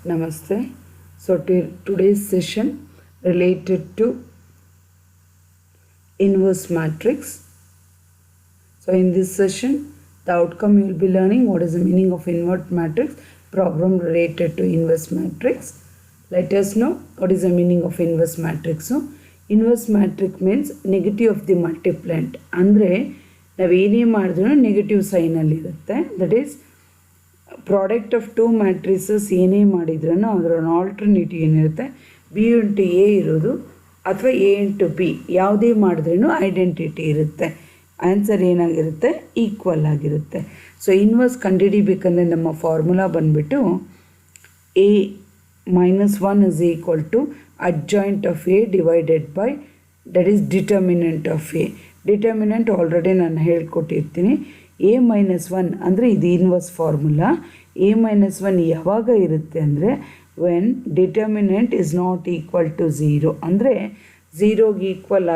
Namaste. So today's session related to inverse matrix. So in this session, the outcome you will be learning what is the meaning of inverse matrix, problem related to inverse matrix. Let us know what is the meaning of inverse matrix. So inverse matrix means negative of the multiplant. ಅಂದರೆ ನಾವು ಏನೇ ಮಾಡಿದ್ರೂ negative ಸೈನಲ್ಲಿ ಇರುತ್ತೆ. That is product of two matrices ಏನೇ ಮಾಡಿದ್ರೂ ಅದರ alternative ಏನಿರುತ್ತೆ B into A ಇರೋದು ಅಥವಾ ಎ ಇಂಟು ಬಿ ಯಾವುದೇ ಮಾಡಿದ್ರೂ ಐಡೆಂಟಿಟಿ ಇರುತ್ತೆ. ಆನ್ಸರ್ ಏನಾಗಿರುತ್ತೆ ಈಕ್ವಲ್ ಆಗಿರುತ್ತೆ. ಸೊ ಇನ್ವರ್ಸ್ ಕಂಡುಹಿಡಿಬೇಕಂದ್ರೆ ನಮ್ಮ ಫಾರ್ಮುಲಾ ಬಂದುಬಿಟ್ಟು A -1 is equal to adjoint of a divided by that is determinant of a. Determinant already ನಾನು ಹೇಳ್ಕೊಟ್ಟಿರ್ತೀನಿ. ಎ -1 ಅಂದರೆ ಇದು ಇನ್ವರ್ಸ್ ಫಾರ್ಮುಲಾ. ಎ -1 ಯಾವಾಗ ಇರುತ್ತೆ ಅಂದರೆ when determinant is not equal to 0 ಅಂದರೆ ಝೀರೋಗೆ ಈಕ್ವಲ್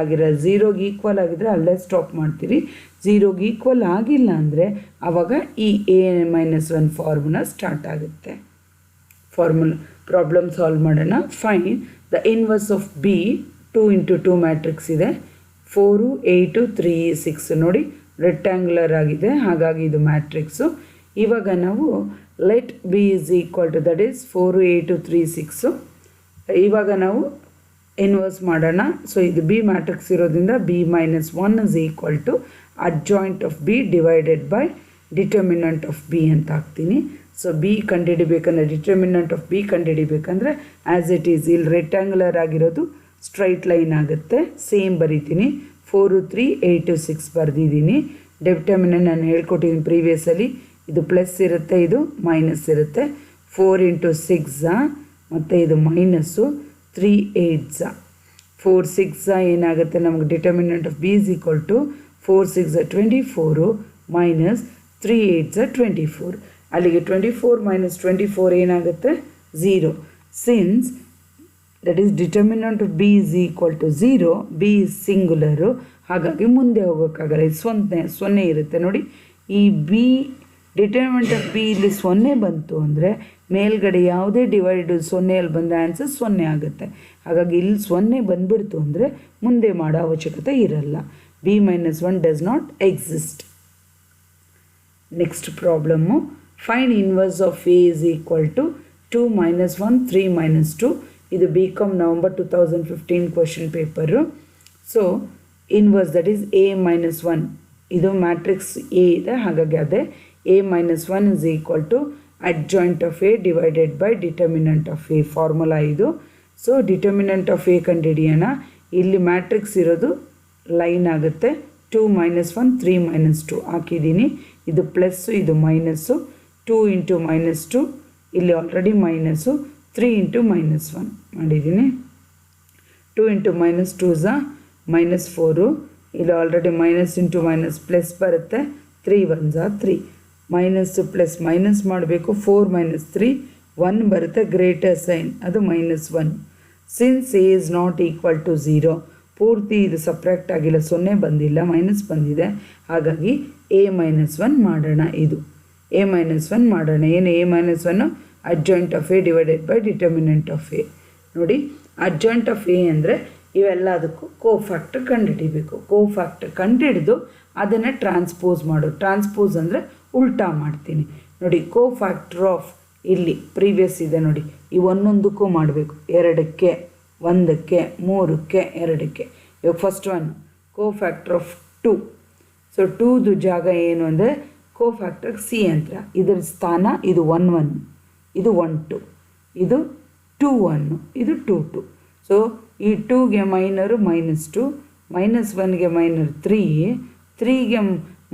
ಆಗಿದ್ರೆ ಅಲ್ಲೇ ಸ್ಟಾಪ್ ಮಾಡ್ತೀರಿ. ಝೀರೋಗೆ ಈಕ್ವಲ್ ಆಗಿಲ್ಲ ಅಂದರೆ ಆವಾಗ ಈ ಎ -1 ಫಾರ್ಮುಲಾ ಸ್ಟಾರ್ಟ್ ಆಗುತ್ತೆ. ಪ್ರಾಬ್ಲಮ್ ಸಾಲ್ವ್ ಮಾಡೋಣ. Fine the inverse of B 2 into 2 matrix ಇದೆ. 4 8 3 6 ನೋಡಿ ರೆಕ್ಟ್ಯಾಂಗ್ಯುಲರ್ ಆಗಿದೆ, ಹಾಗಾಗಿ ಇದು ಮ್ಯಾಟ್ರಿಕ್ಸು. ಇವಾಗ ನಾವು let B is equal to that is 4 8 3 6. ಇವಾಗ ನಾವು ಇನ್ವರ್ಸ್ ಮಾಡೋಣ. ಸೊ ಇದು ಬಿ ಮ್ಯಾಟ್ರಿಕ್ಸ್ ಇರೋದ್ರಿಂದ B -1 is equal to adjoint of B divided by determinant of B ಅಂತ ಹಾಕ್ತೀನಿ. ಸೊ ಬಿ ಕಂಡುಹಿಡಿಬೇಕಂದ್ರೆ ಡಿಟರ್ಮಿನೆಂಟ್ ಆಫ್ ಬಿ ಕಂಡುಹಿಡಿಬೇಕಂದ್ರೆ ಆ್ಯಸ್ ಇಟ್ ಈಸ್ ಇಲ್ಲಿ ರೆಕ್ಟ್ಯಾಂಗ್ಯುಲರ್ ಆಗಿರೋದು ಸ್ಟ್ರೈಟ್ ಲೈನ್ ಆಗುತ್ತೆ. ಸೇಮ್ ಬರೀತೀನಿ. 4 3 8 6 ಬರೆದಿದ್ದೀನಿ. ಡಿಟರ್ಮಿನೆಂಟ್ ನಾನು ಹೇಳ್ಕೊಟ್ಟಿದ್ದೀನಿ ಪ್ರೀವಿಯಸಲ್ಲಿ. ಇದು ಪ್ಲಸ್ ಇರುತ್ತೆ, ಇದು ಮೈನಸ್ ಇರುತ್ತೆ. 4 into 6 ಮತ್ತು ಇದು ಮೈನಸ್ಸು 3 8 4 6 ಏನಾಗುತ್ತೆ ನಮಗೆ determinant of B is equal to 4 6 24 minus 3 8 24. ಅಲ್ಲಿಗೆ 24 - 24 ಏನಾಗುತ್ತೆ 0. Since that is determinant of B is equal to 0, B is singular, ಹಾಗಾಗಿ ಮುಂದೆ ಹೋಗೋಕ್ಕಾಗಲ್ಲ. ಇದು 0 ಇರುತ್ತೆ ನೋಡಿ. ಈ ಬಿ ಡಿಟರ್ಮಿನೆಂಟ್ ಆಫ್ ಬಿ ಇಲ್ಲಿ 0 ಬಂತು ಅಂದರೆ ಮೇಲ್ಗಡೆ ಯಾವುದೇ ಡಿವೈಡ್ 0 ಬಂದ ಆನ್ಸರ್ 0 ಆಗುತ್ತೆ. ಹಾಗಾಗಿ ಇಲ್ಲಿ 0 ಬಂದುಬಿಡ್ತು ಅಂದರೆ ಮುಂದೆ ಮಾಡೋ ಅವಶ್ಯಕತೆ ಇರಲ್ಲ. B -1 does not exist. Next problem find inverse of A is equal to 2 - 1 3 - 2. ಇದು B com November 2015 question paper. So inverse that is A -1, ಇದು ಮ್ಯಾಟ್ರಿಕ್ಸ್ ಎ ಇದೆ, ಹಾಗಾಗಿ ಅದೇ A -1 is equal to adjoint of A divided by determinant of A formula ಇದು. So determinant of A ಕಂಡುಹಿಡಿಯೋಣ. ಇಲ್ಲಿ matrix ಇರೋದು line ಆಗುತ್ತೆ. 2 - 1 3 - 2 ಹಾಕಿದ್ದೀನಿ. ಇದು ಪ್ಲಸ್ಸು, ಇದು ಮೈನಸ್ಸು. 2 into -2 ಇಲ್ಲಿ ಆಲ್ರೆಡಿ ಮೈನಸ್ಸು. 3 into -1 ಮಾಡಿದ್ದೀನಿ. 2 into -2 -4. ಇಲ್ಲಿ already minus into minus plus ಬರುತ್ತೆ. 3 1 3. ಮೈನಸ್ಸು ಪ್ಲಸ್ ಮೈನಸ್ ಮಾಡಬೇಕು. 4 - 3 1 ಬರುತ್ತೆ, ಗ್ರೇಟರ್ ಸೈನ್, ಅದು -1. Since A is not equal to 0, ಪೂರ್ತಿ ಇದು ಸಪ್ರಾಕ್ಟ್ ಆಗಿಲ್ಲ, 0 ಬಂದಿಲ್ಲ, ಮೈನಸ್ ಬಂದಿದೆ. ಹಾಗಾಗಿ ಎ -1 ಮಾಡೋಣ. ಇದು ಎ -1 ಮಾಡೋಣ. ಏನು A -1 adjoint of A divided by determinant of A. ನೋಡಿ ಅಡ್ಜಾಯಿಂಟ್ ಆಫ್ ಎ ಅಂದರೆ ಇವೆಲ್ಲದಕ್ಕೂ ಕೋಫ್ಯಾಕ್ಟರ್ ಕಂಡುಹಿಡಿಬೇಕು. ಕೋಫ್ಯಾಕ್ಟರ್ ಕಂಡುಹಿಡಿದು ಅದನ್ನು ಟ್ರಾನ್ಸ್ಪೋಸ್ ಮಾಡೋದು. ಟ್ರಾನ್ಸ್ಪೋಸ್ ಅಂದರೆ ಉಲ್ಟಾ ಮಾಡ್ತೀನಿ. ನೋಡಿ ಕೋಫ್ಯಾಕ್ಟರ್ ಆಫ್ ಇಲ್ಲಿ ಪ್ರೀವಿಯಸ್ ಇದೆ ನೋಡಿ, ಈ ಒಂದೊಂದಕ್ಕೂ ಮಾಡಬೇಕು. 2ಕ್ಕೆ 1ಕ್ಕೆ 3ಕ್ಕೆ 2ಕ್ಕೆ. ಇವಾಗ first one cofactor of 2. So 2ದು ಜಾಗ ಏನು ಅಂದರೆ ಕೋಫ್ಯಾಕ್ಟರ್ ಸಿ ಅಂತ. ಇದರ ಸ್ಥಾನ ಇದು 1 1, ಇದು 1 2, ಇದು 2 1, ಇದು 2 2. ಸೊ ಈ 2ಗೆ ಮೈನರು -2, -1ಗೆ ಮೈನರ್ 3, 3ಗೆ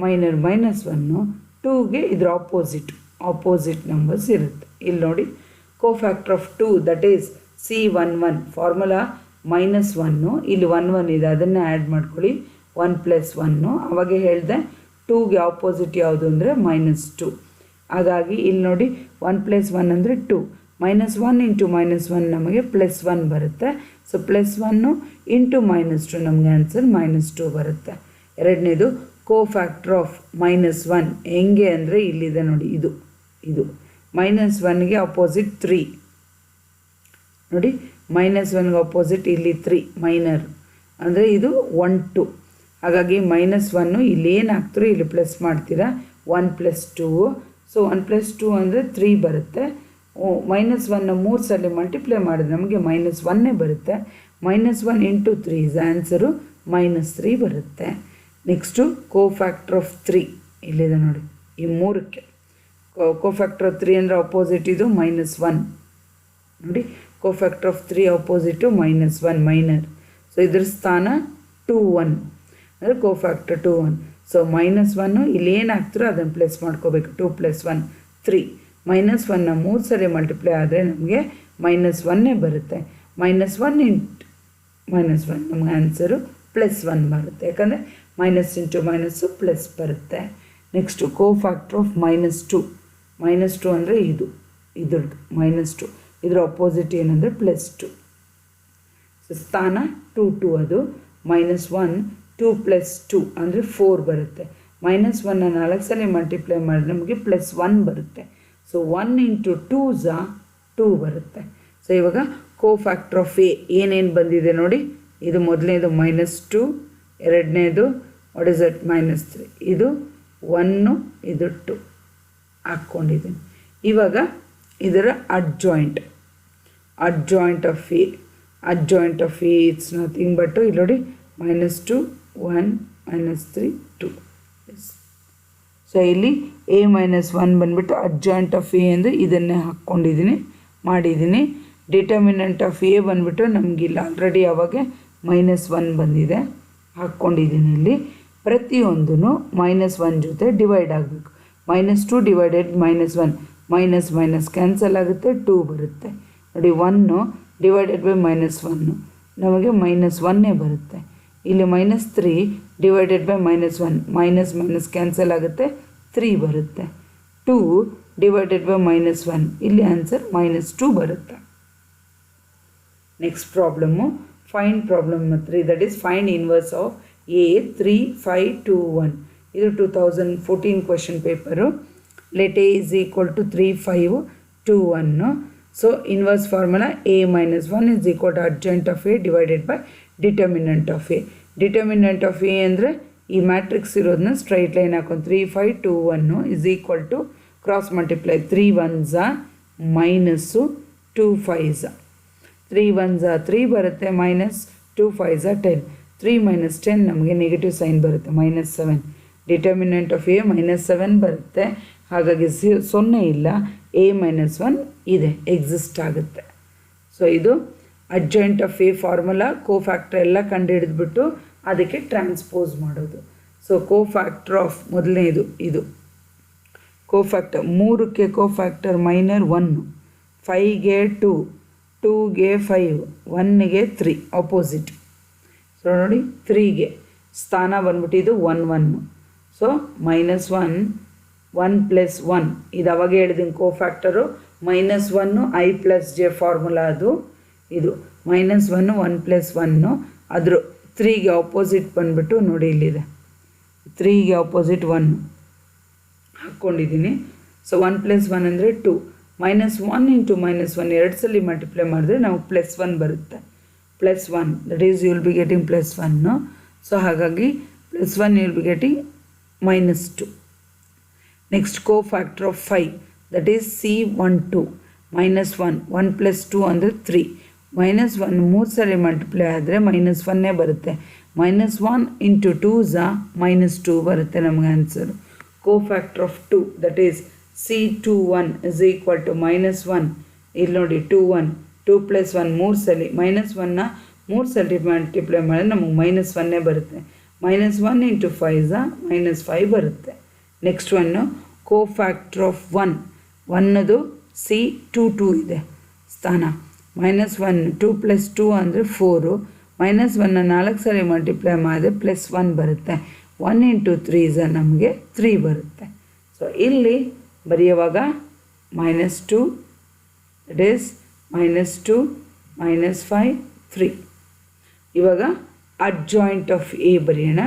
ಮೈನರ್ -1, 2ಗೆ ಇದ್ರ ಆಪೋಸಿಟ್ ನಂಬರ್ಸ್ ಇರುತ್ತೆ. ಇಲ್ಲಿ ನೋಡಿ cofactor of 2 that is C11 formula -1, ಇಲ್ಲಿ 1 1 ಇದೆ, ಅದನ್ನು ಆ್ಯಡ್ ಮಾಡ್ಕೊಳ್ಳಿ. 1 + 1 ಅವಾಗ ಹೇಳಿದೆ 2ಗೆ ಆಪೋಸಿಟ್ ಯಾವುದು ಅಂದರೆ -2. ಹಾಗಾಗಿ ಇಲ್ಲಿ ನೋಡಿ 1 + 1 ಅಂದರೆ 2, -1 into -1 ನಮಗೆ +1 ಬರುತ್ತೆ. ಸೊ +1 into -2 ನಮಗೆ ಆನ್ಸರ್ -2 ಬರುತ್ತೆ. ಎರಡನೇದು ಕೋಫ್ಯಾಕ್ಟರ್ ಆಫ್ -1 ಹೆಂಗೆ ಅಂದರೆ ಇಲ್ಲಿದೆ ನೋಡಿ, ಇದು -1ಗೆ ಅಪೋಸಿಟ್ 3, ನೋಡಿ -1ಗೆ ಅಪೋಸಿಟ್ ಇಲ್ಲಿ 3 ಮೈನರ್ ಅಂದರೆ ಇದು 1 2. ಹಾಗಾಗಿ -1 ಇಲ್ಲಿ ಏನು ಹಾಕ್ತೀರೋ ಇಲ್ಲಿ ಪ್ಲಸ್ ಮಾಡ್ತೀರಾ 1 + 2. ಸೊ 1 + 2 ಅಂದರೆ 3 ಬರುತ್ತೆ. -1 3 ಸಲ ಮಲ್ಟಿಪ್ಲೈ ಮಾಡಿದ್ರೆ ನಮಗೆ -1 ಬರುತ್ತೆ. -1 × 3 ಇಸ್ ಆನ್ಸರು -3 ಬರುತ್ತೆ. ನೆಕ್ಸ್ಟು ಕೋಫ್ಯಾಕ್ಟರ್ ಆಫ್ 3 ಇಲ್ಲಿದೆ ನೋಡಿ. ಈ 3ಕ್ಕೆ ಕೋಫ್ಯಾಕ್ಟರ್ ಆಫ್ 3 ಅಂದರೆ ಅಪೋಸಿಟ್ ಇದು -1 ನೋಡಿ. Cofactor of 3 opposite -1 minor. So ಇದ್ರ ಸ್ಥಾನ 2 1 ಅಂದರೆ ಕೋಫ್ಯಾಕ್ಟರ್ 2 1. ಸೊ -1 ಇಲ್ಲಿ ಏನು ಹಾಕ್ತಿರೋ ಅದನ್ನು ಪ್ಲಸ್ ಮಾಡ್ಕೋಬೇಕು. 2 + 1 3. -1ನ 3 ಸರಿ ಮಲ್ಟಿಪ್ಲೈ ಆದರೆ ನಮಗೆ -1 ಬರುತ್ತೆ. -1 × -1 ನಮಗೆ ಆನ್ಸರು +1 ಬರುತ್ತೆ. ಯಾಕಂದರೆ -× ಪ್ಲಸ್ ಬರುತ್ತೆ. Next cofactor of -2. -2 ಅಂದರೆ ಇದ್ರದ್ದು -2. ಇದರ ಅಪೋಸಿಟ್ ಏನಂದರೆ +2. ಸೊ ಸ್ಥಾನ 2 2 ಅದು. -1 2 + 2 ಅಂದರೆ 4 ಬರುತ್ತೆ. -1ನ 4 ಸಲ ಮಲ್ಟಿಪ್ಲೈ ಮಾಡಿದ್ರೆ ನಮಗೆ +1 ಬರುತ್ತೆ. ಸೊ 1 × 2 2 ಬರುತ್ತೆ. ಸೊ ಇವಾಗ ಕೋಫ್ಯಾಕ್ಟರ್ ಆಫ್ ಎ ಏನೇನು ಬಂದಿದೆ ನೋಡಿ. ಇದು ಮೊದಲನೇದು -2, ಎರಡನೇದು ವಾಟ್ ಇಸ್ ದಟ್ -3, ಇದು 1, ಇದು 2 ಹಾಕ್ಕೊಂಡಿದ್ದೀನಿ. ಇವಾಗ ಇದರ adjoint of A it's nothing but ಇಲ್ಲಿ ನೋಡಿ -2 1 -3 2. ಸೊ ಇಲ್ಲಿ a - 1 ಬಂದುಬಿಟ್ಟು ಅಡ್ಜಾಯಿಂಟ್ ಆಫ್ ಎ ಅಂದರೆ ಇದನ್ನೇ ಮಾಡಿದ್ದೀನಿ. ಡಿಟರ್ಮಿನೆಂಟ್ ಆಫ್ ಎ ಬಂದುಬಿಟ್ಟು ನಮಗಿಲ್ಲ, ಆಲ್ರೆಡಿ ಆವಾಗ -1 ಬಂದಿದೆ, ಹಾಕ್ಕೊಂಡಿದ್ದೀನಿ. ಇಲ್ಲಿ ಪ್ರತಿಯೊಂದೂ -1 ಜೊತೆ ಡಿವೈಡ್ ಆಗಬೇಕು. -2 ಡಿವೈಡೆಡ್ -1 ಮೈನಸ್ ಕ್ಯಾನ್ಸಲ್ ಆಗುತ್ತೆ, 2 ಬರುತ್ತೆ ನೋಡಿ. 1 ಡಿವೈಡೆಡ್ ಬೈ -1 ನಮಗೆ -1 ಬರುತ್ತೆ. ಇಲ್ಲಿ -3 ಡಿವೈಡೆಡ್ ಬೈ -1 ಮೈನಸ್ ಕ್ಯಾನ್ಸಲ್ ಆಗುತ್ತೆ, 3 ಬರುತ್ತೆ. 2 ಡಿವೈಡೆಡ್ ಬೈ -1 ಇಲ್ಲಿ ಆನ್ಸರ್ -2 ಬರುತ್ತೆ. Next problem find problem 3, that is find inverse of A 3 5 2 1. ಇದು 2014 question paper. Let A is equal to 3 5 2 1. So inverse formula A - 1 is equal to adjoint of A divided by determinant of A. Determinant of A ಅಂದರೆ ಈ matrix ಇರೋದನ್ನ straight line ಹಾಕೊಂಡು 3 5 2 1 is equal to cross multiply 3 1s -2 5s. 3 1s 3 ಬರುತ್ತೆ, -2 5s 10. 3 - 10 ನಮಗೆ negative sign ಬರುತ್ತೆ, -7. Determinant of A -7 ಬರುತ್ತೆ. ಹಾಗಾಗಿ 0 ಇಲ್ಲ, A - 1 ಇದೆ, ಎಕ್ಸಿಸ್ಟ್ ಆಗುತ್ತೆ. ಸೊ ಇದು adjoint of A formula. Cofactor ಎಲ್ಲ ಕಂಡುಹಿಡಿದ್ಬಿಟ್ಟು ಅದಕ್ಕೆ ಟ್ರಾನ್ಸ್ಪೋಸ್ ಮಾಡೋದು. ಸೊ ಕೋಫ್ಯಾಕ್ಟರ್ ಆಫ್ ಮೊದಲನೇದು ಇದು ಕೋಫ್ಯಾಕ್ಟರ್. 3ಕ್ಕೆ ಕೋಫ್ಯಾಕ್ಟರ್ -1, 5ಗೆ 2, 2ಗೆ 5, 1ಗೆ 3 ಅಪೋಸಿಟ್. ಸೊ ನೋಡಿ 3ಗೆ ಸ್ಥಾನ ಬಂದ್ಬಿಟ್ಟು ಇದು 1 1. ಸೊ -1 1 + 1 ಇದು ಅವಾಗ ಹೇಳಿದ್ದೀನಿ ಕೋಫ್ಯಾಕ್ಟರು. -1 I + J ಫಾರ್ಮುಲಾ ಅದು. ಇದು -1 1 + 1 ಅದ್ರ 3ಗೆ ಆಪೋಸಿಟ್ ಬಂದುಬಿಟ್ಟು ನೋಡಿ ಇಲ್ಲಿದೆ, 3ಗೆ ಆಪೋಸಿಟ್ 1 ಹಾಕ್ಕೊಂಡಿದ್ದೀನಿ. ಸೊ 1 + 1 ಅಂದರೆ 2. -1 × -1 2 ಸಲ ಮಲ್ಟಿಪ್ಲೈ ಮಾಡಿದ್ರೆ ನಾವು +1 ಬರುತ್ತೆ. +1 that is you will be getting +1. So ಹಾಗಾಗಿ +1 you will be getting -2. Next cofactor of 5 that is C12 -1 1 + 2 ಅಂದರೆ 3. -1 3 ಸಲ ಮಲ್ಟಿಪ್ಲೈ ಆದರೆ -1 ಬರುತ್ತೆ. -1 × 2s -2 ಬರುತ್ತೆ ನಮಗೆ answer. Cofactor of 2 that is C21 is equal to -1. ಇಲ್ಲಿ ನೋಡಿ 2 1 2 + 1 3 ಸಲ -1ನ 3 ಸಲ ಮಲ್ಟಿಪ್ಲೈ ಮಾಡಿದ್ರೆ ನಮಗೆ -1 ಬರುತ್ತೆ. -1 × 5s -5 ಬರುತ್ತೆ. ನೆಕ್ಸ್ಟ್ ಕೋಫ್ಯಾಕ್ಟರ್ ಆಫ್ 1 1ಅದು C22 ಇದೆ ಸ್ಥಾನ. -1 2 + 2 ಅಂದರೆ 4. -1ನ 4 ಸಲ ಮಲ್ಟಿಪ್ಲೈ ಮಾಡಿದ್ರೆ +1 ಬರುತ್ತೆ. 1 × 3s ನಮಗೆ 3 ಬರುತ್ತೆ. ಸೊ ಇಲ್ಲಿ ಬರೆಯುವಾಗ -2 ಇಟ್ ಈಸ್ -2 -5 3. ಇವಾಗ ಅಡ್ಜಾಯಿಂಟ್ ಆಫ್ ಎ ಬರೆಯೋಣ.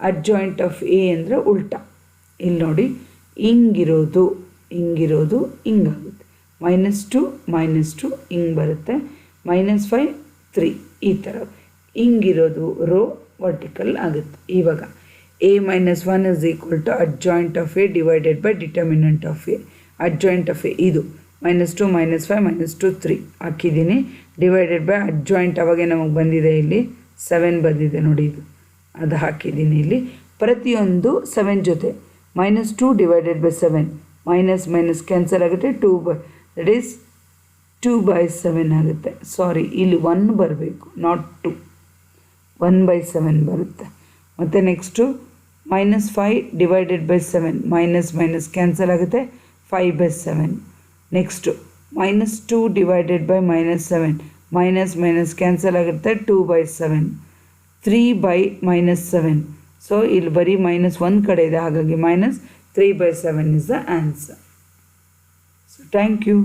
ಅಡ್ಜಾಯಿಂಟ್ ಆಫ್ ಎ ಅಂದರೆ ಉಲ್ಟಾ. ಇಲ್ಲಿ ನೋಡಿ ಹಿಂಗಿರೋದು ಹಿಂಗಾಗುತ್ತೆ. -2 -2 ಹಿಂಗೆ ಬರುತ್ತೆ. -5 3 ಈ ಥರ ಹಿಂಗಿರೋದು ರೋ ವರ್ಟಿಕಲ್ ಆಗುತ್ತೆ. ಇವಾಗ a - 1 is equal to adjoint of a divided by determinant of a. adjoint of a ಇದು -2 -5 -2 3 ಹಾಕಿದ್ದೀನಿ, ಡಿವೈಡೆಡ್ ಬೈ ಅಡ್ಜಾಯಿಂಟ್ ಅವಾಗೆ ನಮಗೆ ಬಂದಿದೆ, ಇಲ್ಲಿ 7 ಬಂದಿದೆ ನೋಡಿ, ಇದು ಅದು ಹಾಕಿದ್ದೀನಿ ಇಲ್ಲಿ. ಪ್ರತಿಯೊಂದು 7 ಜೊತೆ -2 divided by 7 minus minus cancel ಆಗುತ್ತೆ, ದಟ್ ಈಸ್ 2/7 ಆಗುತ್ತೆ. ಸಾರಿ, ಇಲ್ಲಿ 1 ಬರಬೇಕು, ನಾಟ್ 2, 1/7 ಬರುತ್ತೆ. ಮತ್ತು next -5 divided by 7 minus minus cancel ಆಗುತ್ತೆ, 5/7. Next -2 divided by -7 minus minus cancel ಆಗುತ್ತೆ, 2/7. 3/-7. ಸೊ ಇಲ್ಲಿ ಬರೀ -1 ಕಡೆ ಇದೆ, ಹಾಗಾಗಿ -3/7 is the answer. So thank you.